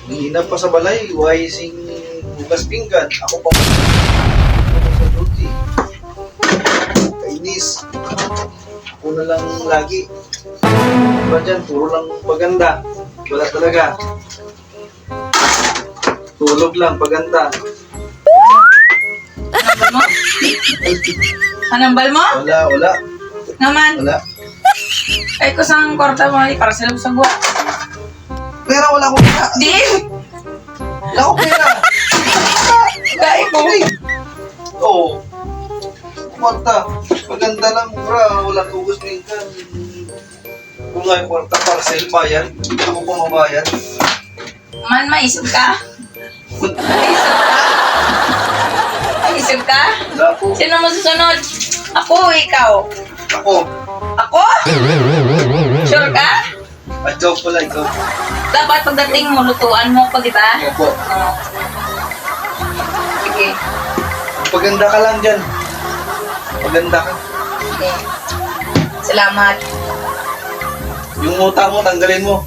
Hinap pa sa balay, wising bukas pinggan. Ako pa sa duty. Kainis. Ako na lang lagi. Diba dyan, puro lang paganda. Wala talaga. Tulog lang, paganda. Anambal mo? Anambal mo? Wala. Naman. Wala. Ay ko sang kwarta mo ay para sila sa gwa. Pera, wala akong pera. Di! Wala akong pera. Dahil ko. Oo. Kwarta. Paganda lang, bra. Wala tugas minsan. Kung nga yung kwarta, parcel, bayan. Hindi ako pumabayan. Man, maisip ka? Maisip ka? Wala ako. Sino mo susunod? Ako o ikaw? Ako. Ako? Sure ka? At joke pala, ikaw. Dapat pagdating mo, lutuan mo pa, di ba? Opo. Oo. Sige. Paganda ka lang dyan. Paganda ka. Sige. Salamat. Yung muta mo, tanggalin mo.